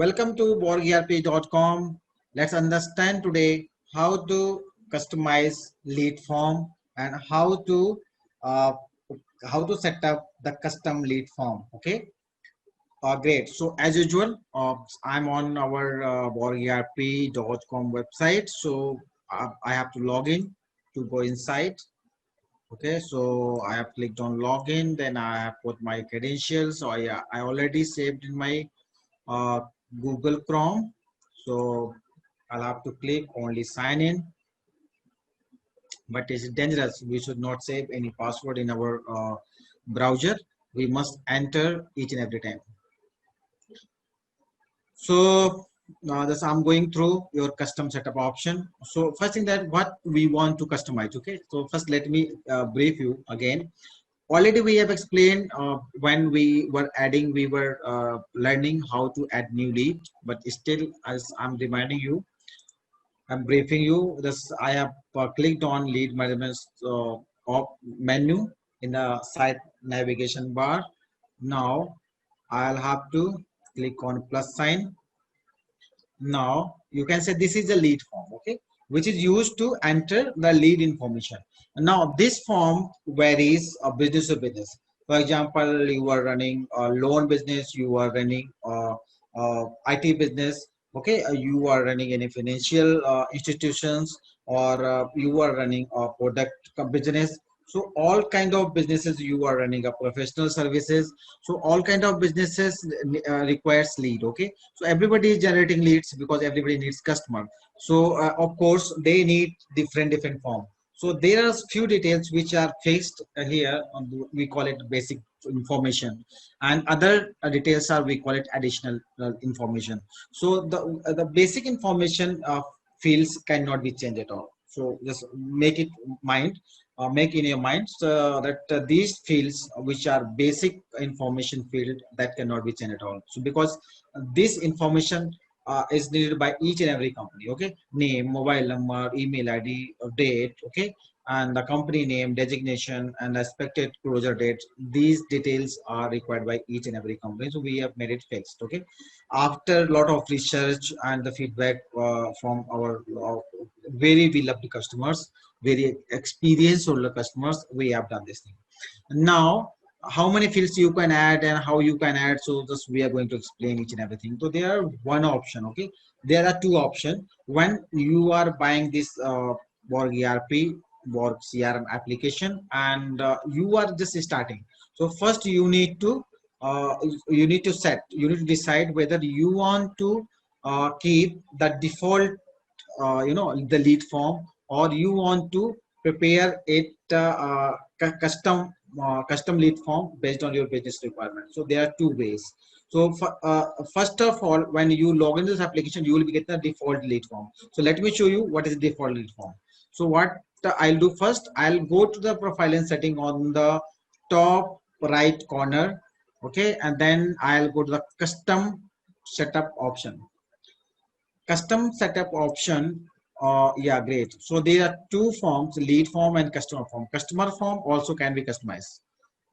Welcome to borgerp.com. Let's understand today how to customize lead form and uh, how to set up the custom lead form. Okay, great. So as usual, I'm on our borgerp.com website. So I have to log in to go inside. Okay, so I have clicked on login. Then I have put my credentials. So I already saved in my uh, Google Chrome. So I'll have to click only sign in, but it's dangerous. We should not save any password in our browser. We must enter each and every time. So this I'm going through your custom setup option. So first thing that what we want to customize. Okay. So first let me brief you again. Already we have explained when we were adding, we were learning how to add new lead, but still as I'm reminding you, I'm briefing you. This I have clicked on lead management menu in the site navigation bar. Now I'll have to click on plus sign. Now you can say this is a lead form, okay, which is used to enter the lead information. Now this form varies business to business. For example, you are running a loan business, you are running IT business, okay, you are running any financial institutions, or you are running a product business. So all kind of businesses you are running a professional services. So all kind of businesses requires lead, okay. So everybody is generating leads because everybody needs customer. So of course they need different form. So there are few details which are fixed here. We call it basic information, and other details are we call it additional information. So the basic information fields cannot be changed at all. So just make it mind, make in your mind that these fields which are basic information field that cannot be changed at all. So because this information is needed by each and every company, okay, name, mobile number, email id, date, okay, and the company name, designation, and expected closure date. These details are required by each and every company, so we have made it fixed, okay. After a lot of research and the feedback from our very beloved customers, very experienced older customers, we have done this thing. Now how many fields you can add and how you can add, so just we are going to explain each and everything. So there are one option, okay, there are two options when you are buying this Borg ERP, Borg CRM application, and you are just starting. So first you need to decide whether you want to keep the default the lead form, or you want to prepare it custom lead form based on your business requirement. So there are two ways. So first of all, when you log into this application, you will be getting the default lead form. So let me show you what is the default lead form. So what I'll do first, I'll go to the profile and setting on the top right corner, okay, and then I'll go to the custom setup option. Custom setup option. Yeah, great. So there are two forms, lead form and customer form. Customer form also can be customized,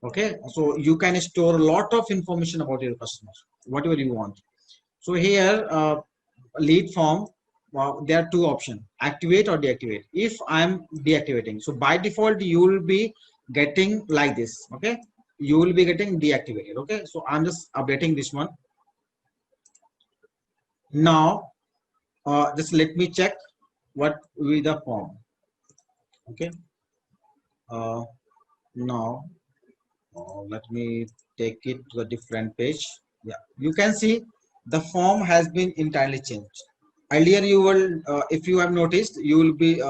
okay. So you can store a lot of information about your customer, whatever you want. So here lead form, there are two options, activate or deactivate. If I'm deactivating, so by default you will be getting like this, okay, you will be getting deactivated, okay. So I'm just updating this one. Now just let me check what with the form, okay. uh, Now let me take it to a different page. Yeah, you can see the form has been entirely changed. Earlier you will if you have noticed, you will be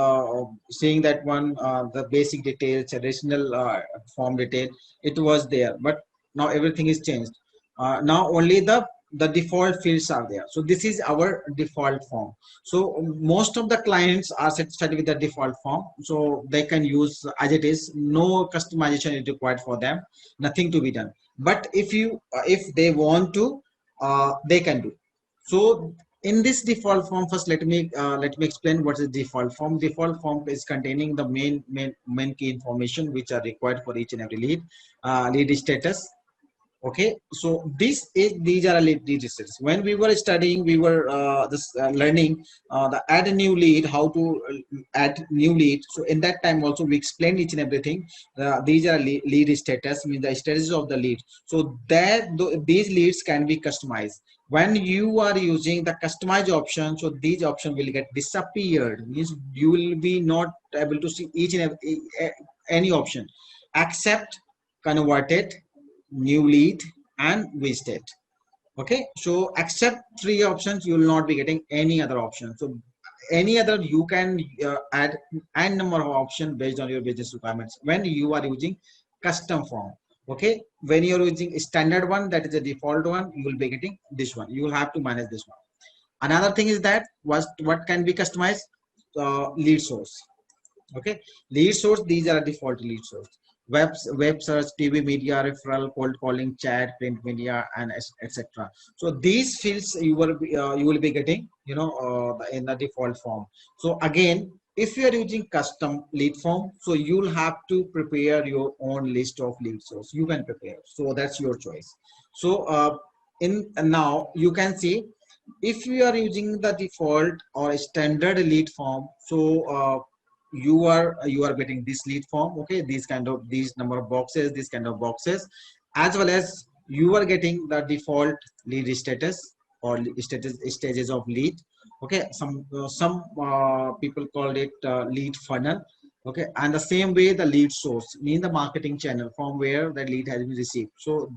seeing that one, the basic details, additional form detail, it was there, but now everything is changed. Now only the default fields are there. So this is our default form. So most of the clients are satisfied with the default form, so they can use as it is. No customization is required for them, nothing to be done. But if they want to, they can do. So in this default form, first let me explain what is default form. Default form is containing the main key information which are required for each and every lead. Lead status, Okay, so these are lead registers. When we were studying, we were learning the add a new lead, how to add new lead. So in that time also we explained each and everything. These are lead status, means the status of the lead. So that these leads can be customized. When you are using the customize option, so these options will get disappeared. Means you will be not able to see each and every any option except converted, new lead, and visited. Okay, so except three options, you will not be getting any other option. So any other you can add n number of options based on your business requirements when you are using custom form. Okay, when you're using standard one, that is the default one, you will be getting this one. You will have to manage this one. Another thing is that what can be customized, lead source. Okay, lead source, these are default lead source. Web search, TV media, referral, cold calling, chat, print media, and etc. So these fields you will be getting, in the default form. So again, if you are using custom lead form, so you'll have to prepare your own list of lead source. You can prepare, so that's your choice. So in now you can see, if you are using the default or standard lead form, so you are getting this lead form. Okay, these number of boxes, this kind of boxes, as well as you are getting the default lead status or stages of lead. Okay, some people called it lead funnel. Okay, and the same way the lead source mean the marketing channel from where the lead has been received. So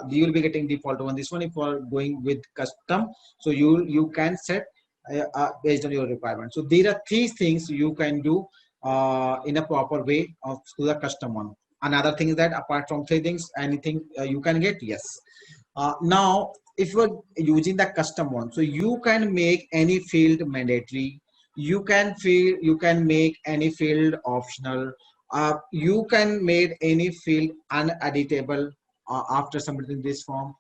you will be getting default on this one. If you are going with custom, so you can set based on your requirement. So there are three things you can do in a proper way of to the custom one. Another thing is that apart from three things, anything you can get, yes. Now if you are using the custom one, so you can make any field mandatory, you can make any field optional, you can make any field uneditable after submitting this form.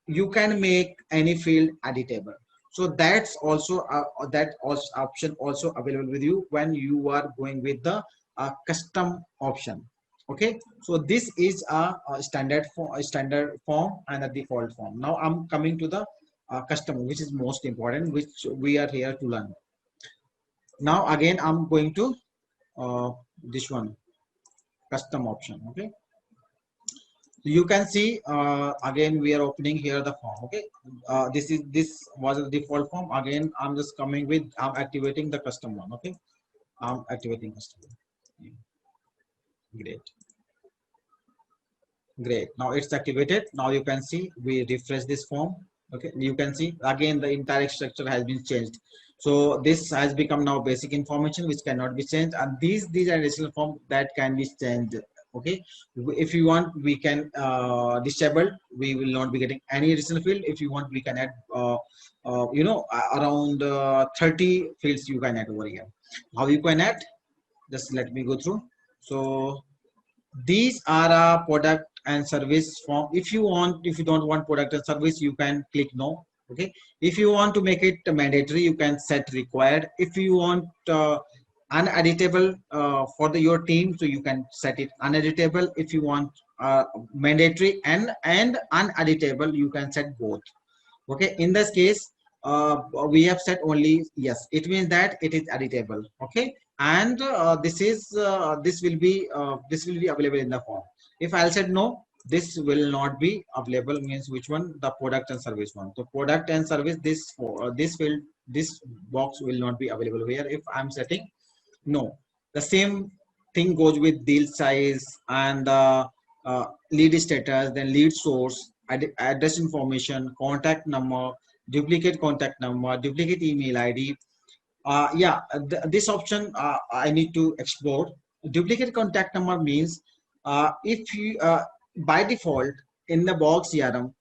You can make any field editable. So that's also option also available with you when you are going with the custom option. Okay, so this is a standard form and a default form. Now I'm coming to the custom, which is most important, which we are here to learn. Now again I'm going to this one, custom option. Okay, so you can see again we are opening here the form. Okay, this was the default form. Again I'm just coming with, I'm activating the custom one. Okay, I'm activating custom. Great, great. Now it's activated. Now you can see we refresh this form. Okay, you can see again the entire structure has been changed. So this has become now basic information which cannot be changed, and these are additional form that can be changed. Okay, if you want we can disable, we will not be getting any additional field. If you want we can add around 30 fields you can add over here. How you can add, just let me go through. So these are a product and service form. If you want, if you don't want product and service, you can click no. Okay, if you want to make it mandatory, you can set required. If you want uneditable for your team, so you can set it uneditable. If you want mandatory and uneditable, you can set both. Okay, in this case we have set only yes, it means that it is editable. Okay, and this will be available in the form. If I'll said no, this will not be available, means which one, the product and service one. So product and service, this for this field, this box will not be available here if I'm setting no. The same thing goes with deal size and lead status, then lead source, address information, contact number, duplicate contact number, duplicate email ID. Yeah, this option I need to explore. Duplicate contact number means if you by default in the box CRM,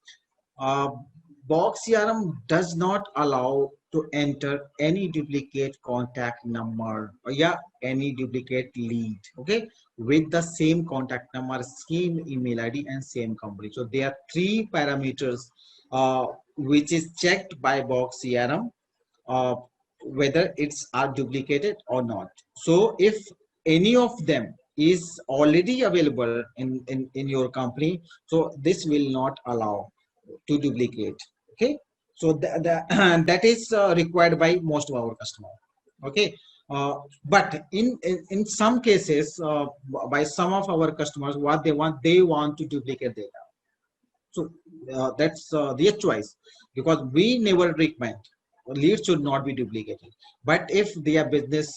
uh, Box CRM does not allow to enter any duplicate contact number or yeah, any duplicate lead. Okay, with the same contact number, same email ID, and same company. So there are three parameters which is checked by Box CRM whether it's are duplicated or not. So if any of them is already available in your company, so this will not allow to duplicate. Okay, so that is required by most of our customer. Okay, but in some cases, by some of our customers, what they want to duplicate data. So that's their choice, because we never recommend leads should not be duplicated. But if their business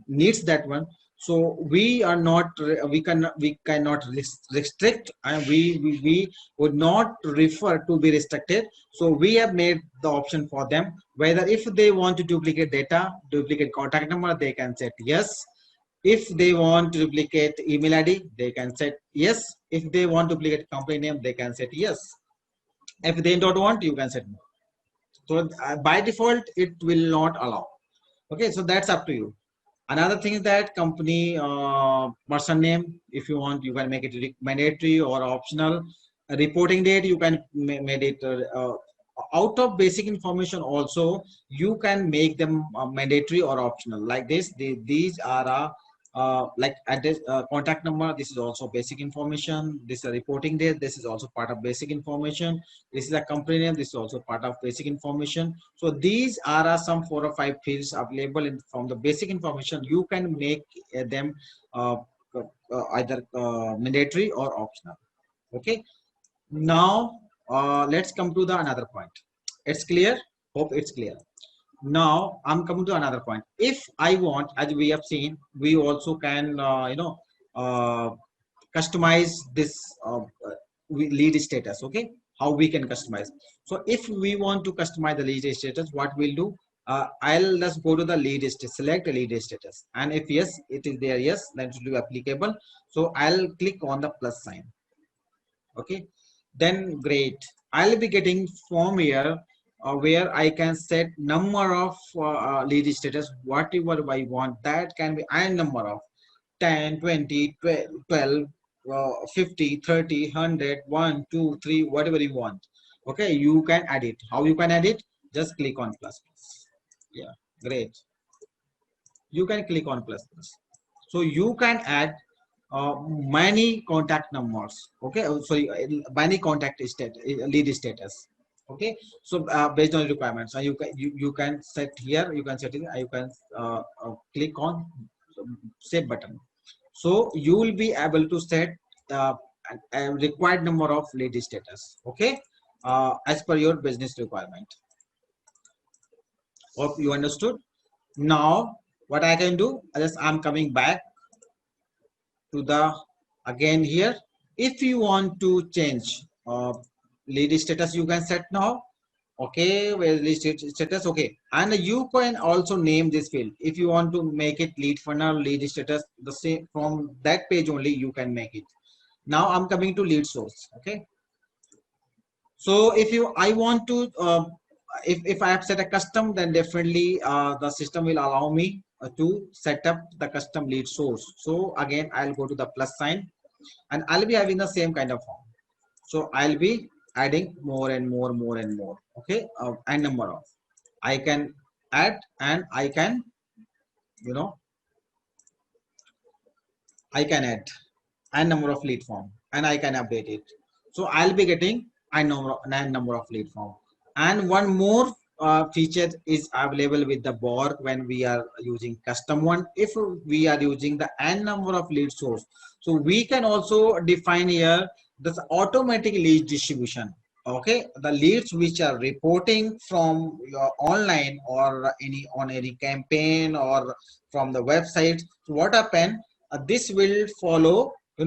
needs that one, so we are not we cannot restrict, and we would not refer to be restricted. So we have made the option for them, whether if they want to duplicate data, duplicate contact number, they can set yes. If they want to duplicate email ID, they can set yes. If they want to duplicate company name, they can set yes. If they don't want, you can set no. So by default, it will not allow. Okay, so that's up to you. Another thing is that company person name, if you want, you can make it mandatory or optional. A reporting date, you can make it out of basic information. Also, you can make them mandatory or optional. Like this, these are like address, contact number. This is also basic information. This is a reporting date. This is also part of basic information. This is a company name. This is also part of basic information. So these are some 4 or 5 fields available from the basic information. You can make them either mandatory or optional. Okay. Now let's come to the another point. It's clear. Hope it's clear. Now I'm coming to another point. If I want, as we have seen, we also can uh, customize this lead status. Okay, how we can customize. So if we want to customize the lead status, what we'll do, I'll just go to the lead status, select the lead status, and if yes it is there, yes, then it will be applicable. So I'll click on the plus sign. Okay, then great, I'll be getting form here where I can set number of lead status, whatever I want. That can be a number of 10, 20, 12, 50, 30, 100, 1, 2, 3, whatever you want. Okay, you can add it. How you can add it? Just click on plus plus. Yeah, great. You can click on plus plus. So you can add many contact numbers. Okay, sorry, many contact lead status. Okay, so based on the requirements, so you can set here, you can set it, you can click on save button. So you will be able to set uh, a required number of lead status. Okay, as per your business requirement. Hope you understood. Now what I can do, just I'm coming back to the again here. If you want to change lead status, you can set now. Okay, where lead status. Okay, and you can also name this field. If you want to make it lead funnel, lead status, the same from that page only you can make it. Now I'm coming to lead source. Okay, so if you I want to if I have set a custom, then definitely the system will allow me to set up the custom lead source. So again, I'll go to the plus sign, and I'll be having the same kind of form. So I'll be adding more and more and more. Okay, and number of I can add, and I can, you know, I can add and number of lead form, and I can update it. So I'll be getting a number of lead form. And one more feature is available with the Borg when we are using custom one. If we are using the n number of lead source, so we can also define here this automatic lead distribution. Okay, the leads which are reporting from your online or any on any campaign or from the website. So what happen? This will follow, the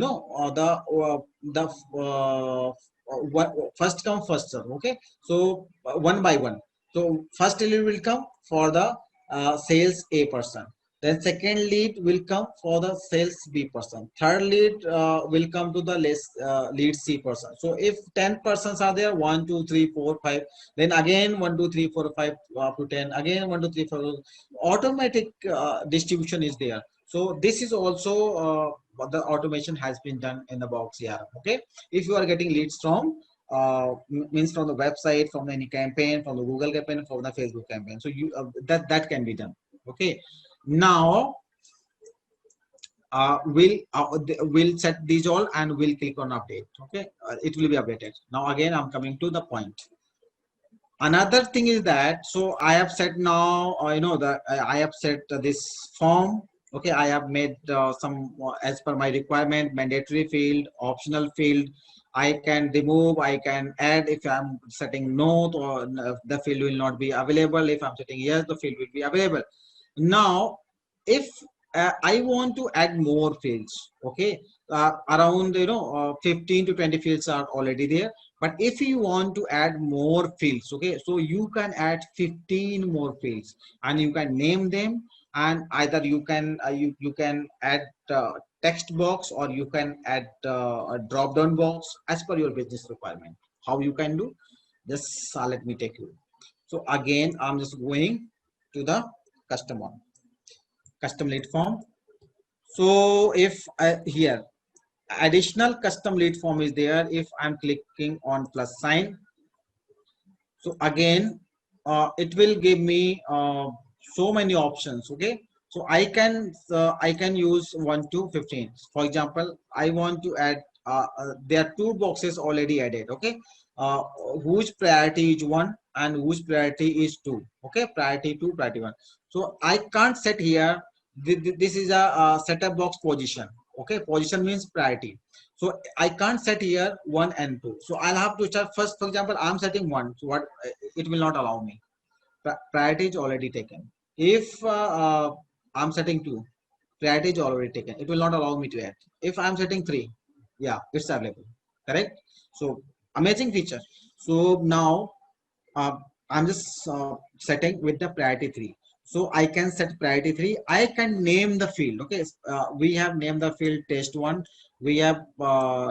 first come first serve. Okay, so one by one. So first lead will come for the sales A person, then second lead will come for the sales B person, third lead will come to the lead C person. So if 10 persons are there, 1 2 3 4 5, then again 1 2 3 4 5 up to 10, again 1 2 3 4, automatic distribution is there. So this is also what the automation has been done in the Box CRM. Okay, if you are getting leads from means from the website, from any campaign, from the Google campaign, from the Facebook campaign, so you that can be done. Okay, now will set these all and will click on update. Okay, it will be updated. Now again, I'm coming to the point. Another thing is that, so I have set now, you know, that I have set this form. Okay, I have made some as per my requirement, mandatory field, optional field. I can remove, I can add. If I'm setting no, or the field will not be available. If I'm setting yes, the field will be available. Now, if I want to add more fields, okay, around, you know, 15 to 20 fields are already there. But if you want to add more fields, okay, so you can add 15 more fields and you can name them, and either you can you can add text box, or you can add a drop down box as per your business requirement. How you can do? Just let me take you. So again, I'm just going to the custom one, custom lead form. So if here additional custom lead form is there, if I'm clicking on plus sign, so again it will give me so many options. Okay, so I can use 1 to 15. For example, I want to add there are two boxes already added. Okay, uh, whose priority is 1 and whose priority is 2. Okay, priority 2, priority 1. So I can't set here. This is a setup box position. Okay, position means priority. So I can't set here 1 and 2. So I'll have to start first. For example, I'm setting 1. So what, it will not allow me. Priority is already taken. If I'm setting 2, priority is already taken. It will not allow me to add. If I'm setting 3, yeah, it's available. Correct? So amazing feature. So now uh, I'm just setting with the priority 3. So I can set priority 3. I can name the field. Okay, we have named the field test 1. We have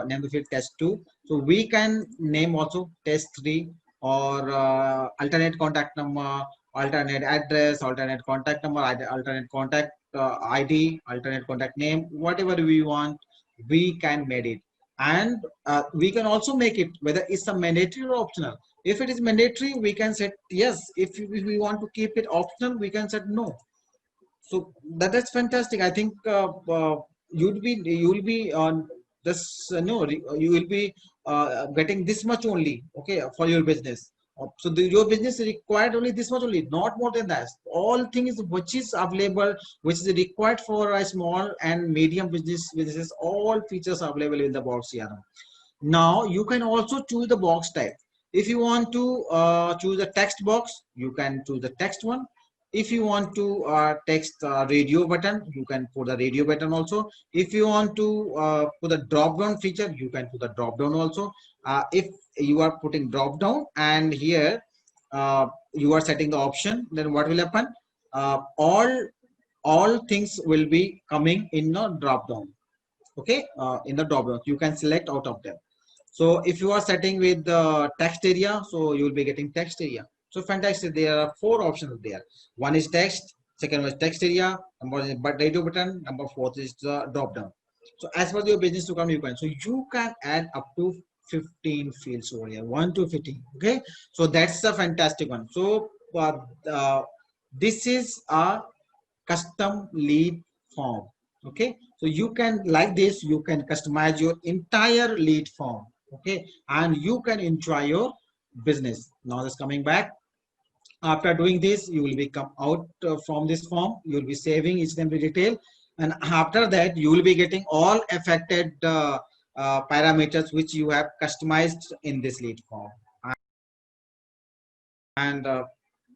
named the field test 2. So we can name also test 3, or alternate contact number, alternate address, alternate contact number, alternate contact ID, alternate contact name, whatever we want, we can make it. And we can also make it whether it's a mandatory or optional. If it is mandatory, we can set yes. If we want to keep it optional, we can set no. So that's fantastic. I think you will be on this no, you will be getting this much only, okay, for your business. So your business is required only this much only, not more than that. All things which is available, which is required for a small and medium businesses, all features are available in the box here. Now you can also choose the box type. If you want to choose the text box, you can choose the text one. If you want to text radio button, you can put the radio button also. If you want to put the drop down feature, you can put the drop down also. If you are putting drop down and here you are setting the option, then what will happen? All things will be coming in a drop down. Okay, in the drop down you can select out of them. So if you are setting with the text area, so you will be getting text area. So fantastic. There are 4 options there. One is text, second one is text area, number one is radio button, number 4 is the drop down. So as per your business to come, you can. So you can add up to 15 fields over here, 1 to 15. Okay. So that's a fantastic one. So this is a custom lead form. Okay, so you can, like this, you can customize your entire lead form. Okay, and you can enjoy your business. Now just coming back, after doing this, you will be come out from this form, you will be saving each and every detail, and after that you will be getting all affected parameters which you have customized in this lead form. And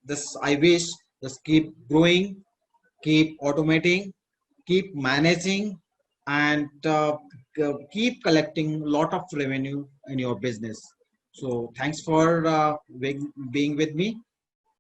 this I wish, just keep growing, keep automating, keep managing, and keep collecting a lot of revenue in your business. So thanks for being with me.